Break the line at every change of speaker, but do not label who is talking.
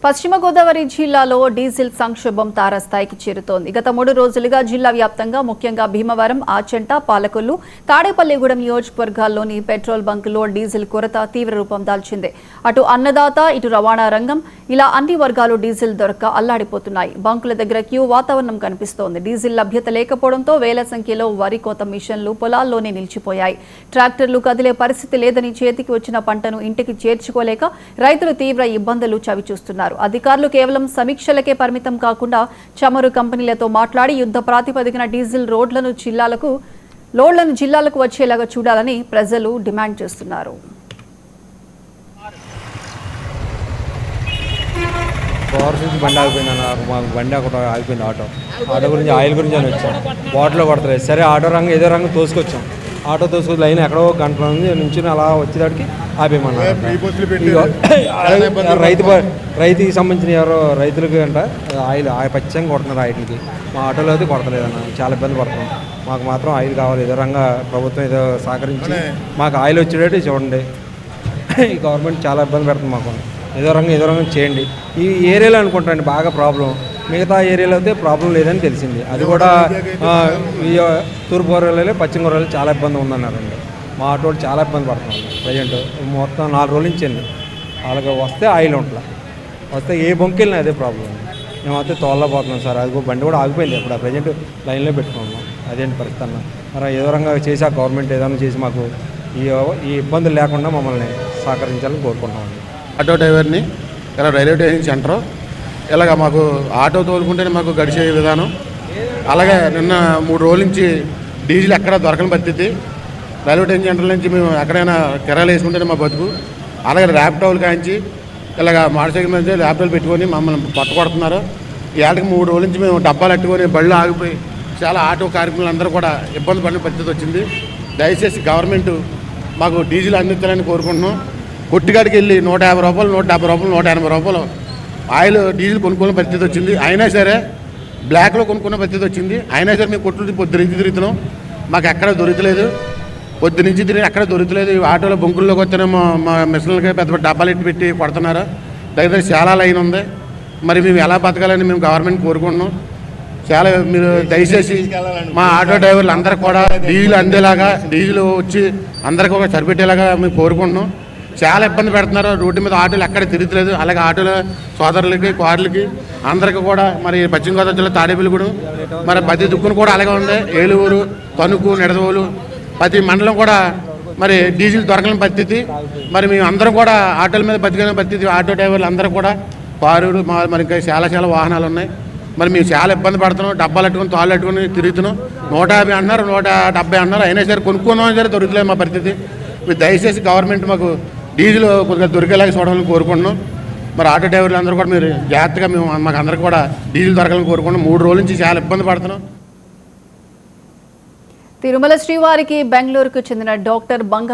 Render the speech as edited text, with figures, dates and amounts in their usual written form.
పశ్చిమ గోదావరి జిల్లాలో డీజిల్ సంక్షోభం తారస్థాయికి చేరుతోంది. గత 3 రోజులుగా జిల్లా వ్యాప్తంగా ముఖ్యంగా భీమవరం, ఆచంట, పాలకొల్లు, తాడేపల్లిగూడెం నియోజకవర్గాల్లోని పెట్రోల్ బంకుల్లో డీజిల్ కొరత తీవ్ర రూపం దాల్చింది. అటు అన్నదాత, ఇటు రవాణా రంగం ఇలా అన్ని వర్గాలు డీజిల్ దొరక్క అల్లాడిపోతున్నాయి. బంకుల దగ్గర క్యూ వాతావరణం కనిపిస్తోంది. డీజిల్ లభ్యత లేకపోవడంతో వేల సంఖ్యలో వరి కోత మిషన్లు పొలాల్లోనే నిలిచిపోయాయి. ట్రాక్టర్లు కదిలే పరిస్థితి లేదని చేతికి వచ్చిన పంటను ఇంటికి చేర్చుకోలేక రైతులు తీవ్ర ఇబ్బందులు చవిచూస్తున్నారు. అధికారులు కేవలం సమీక్షలకే పరిమితం కాకుండా చమురు కంపెనీలతో మాట్లాడి యుద్ధ ప్రాతిపదికన డీజిల్ లోడ్లను జిల్లాలకు వచ్చేలాగా చూడాలని ప్రజలు డిమాండ్ చేస్తున్నారు.
బండి ఆగిపోయింది మాకు బండి ఒకటి ఆగిపోయింది. ఆటో గురించి ఆయిల్ గురించి అని వచ్చాం. బాటిల్లో కొడతలేదు. సరే ఆటో రంగు ఏదో రంగు తోసుకొచ్చాం. ఆటో తోసుకొచ్చి లైన్ ఎక్కడో గంట నుంచి అలా వచ్చేదానికి ఆపేయమన్నారు. రైతుకి సంబంధించిన ఎవరో రైతులకి అంట ఆయిల్ పచ్చంగా కొడుతున్నారు. ఆయిల్కి మా ఆటోలో అయితే కొడతలేదన్న, చాలా ఇబ్బంది పడుతున్నాం. మాకు మాత్రం ఆయిల్ కావాలి. ఏదో రంగా ప్రభుత్వం ఏదో సహకరించి మాకు ఆయిల్ వచ్చేటట్టు చూడండి. ఈ గవర్నమెంట్ చాలా ఇబ్బంది పెడుతుంది మాకు. ఏదో రంగం చేయండి. ఈ ఏరియాలో అనుకుంటానండి బాగా ప్రాబ్లం. మిగతా ఏరియాలో అయితే ప్రాబ్లం లేదని తెలిసింది. అది కూడా తూర్పు గోదావరిలో, పశ్చిమ గోదావరిలో చాలా ఇబ్బంది ఉందన్నారండి. మా ఆటో చాలా ఇబ్బంది పడుతున్నాం ప్రజెంట్. మొత్తం 4 రోజుల నుంచి అండి వాళ్ళకి వస్తే ఆయిల్ ఉంటుందా, వస్తే ఏ బొంకి వెళ్ళినా అదే ప్రాబ్లం. మేమైతే తోలపోతున్నాం సార్. అది బండి కూడా ఆగిపోయింది. ఇప్పుడు ప్రజెంట్ లైన్లో పెట్టుకున్నాము. అదేంటి పరిస్థితి అన్న. మరి ఏదో రంగా చేసి ఆ గవర్నమెంట్ ఏదైనా చేసి మాకు ఈ ఇబ్బందులు లేకుండా మమ్మల్ని సహకరించాలని కోరుకుంటున్నామండి.
ఆటో డ్రైవర్ని ఇలా రైల్వే స్టేషన్ సెంటర్ ఇలాగ మాకు ఆటో తోలుకుంటేనే మాకు గడిచే విధానం. అలాగే నిన్న 3 రోజుల నుంచి డీజిల్ ఎక్కడ దొరకని పరిస్థితి. రైల్వే స్టేషన్ సెంటర్ నుంచి మేము ఎక్కడైనా కిరాయిలు వేసుకుంటేనే మా బతుకు. అలాగే ర్యాపిడోలు కాయించి ఇలాగ మోటార్ సైకిల్ మీద ర్యాపిడోలు పెట్టుకొని మమ్మల్ని పట్టుకొడుతున్నారు. ఏళ్ళకి 3 రోజుల నుంచి మేము డబ్బాలు పెట్టుకొని బళ్ళు ఆగిపోయి చాలా ఆటో కార్మికులు అందరూ కూడా ఇబ్బంది పడిన పరిస్థితి వచ్చింది. దయచేసి గవర్నమెంట్ మాకు డీజిల్ అందించాలని కోరుకుంటున్నాం. కొట్టిగాడికి వెళ్ళి 150 రూపాయలు, 170 రూపాయలు, 180 రూపాయలు ఆయిల్ డీజిల్ కొనుక్కునే పరిస్థితి వచ్చింది. అయినా సరే బ్లాక్లో కొనుక్కునే పరిస్థితి వచ్చింది. అయినా సరే మేము కొట్లు పొద్దునుంచి తిరుగుతున్నాం. మాకు ఎక్కడ దొరకలేదు. పొద్దునుంచి తిరిగి ఎక్కడ దొరకలేదు. ఆటోలో బొంకుల్లోకి వస్తేనేమో మా మిషన్లకి పెద్ద డబ్బాలు ఎట్టి పెట్టి కొడుతున్నారు. దగ్గర చాలా లైన్ ఉంది. మరి మేము ఎలా బతకాలని మేము గవర్నమెంట్ కోరుకుంటున్నాం. చాలా మీరు దయచేసి మా ఆటో డ్రైవర్లు అందరికి కూడా డీజిల్ అందేలాగా, డీజిల్ వచ్చి అందరికీ ఒక సరిపెట్టేలాగా మేము కోరుకుంటున్నాం. చాలా ఇబ్బంది పెడుతున్నారు. రోడ్డు మీద ఆటోలు ఎక్కడ తిరుగుతలేదు. అలాగే ఆటోలో సోదరులకి, కార్లకి అందరికీ కూడా మరి పశ్చిమ గోదావరి జిల్లా తాడేపల్లిగూడెం మరి ప్రతి దుక్కును కూడా అలాగే ఉంది. ఏలూరు, తణుకు, నిడదవోలు ప్రతి మండలం కూడా మరి డీజిల్ దొరకని పరిస్థితి. మరి మేము అందరం కూడా ఆటోల మీద బతికిన పరిస్థితి. ఆటో డ్రైవర్లు అందరూ కూడా కారులు మరి ఇంకా చాలా వాహనాలు ఉన్నాయి. మరి మేము చాలా ఇబ్బంది పడుతున్నాం. డబ్బాలు పెట్టుకుని, తాళ్ళు పెట్టుకుని తిరుగుతున్నాం. 150 అన్నారు, 170 అన్నారు. అయినా సరే కొనుక్కున్నాం సరే దొరకలేదు మా పరిస్థితి. మీరు దయచేసి గవర్నమెంట్ మాకు డీజిల్ కొద్దిగా దొరికేలాగా చూడాలని కోరుకుంటున్నాం. మరి ఆటో డ్రైవర్లు అందరూ కూడా మీరు జాగ్రత్తగా మాకు అందరికీ కూడా డీజిల్ దొరకాలని కోరుకుంటున్నాం. 3 రోజుల నుంచి చాలా ఇబ్బంది పడుతున్నాం.
తిరుమల శ్రీవారికి బెంగళూరుకు చెందిన డాక్టర్ బంగారు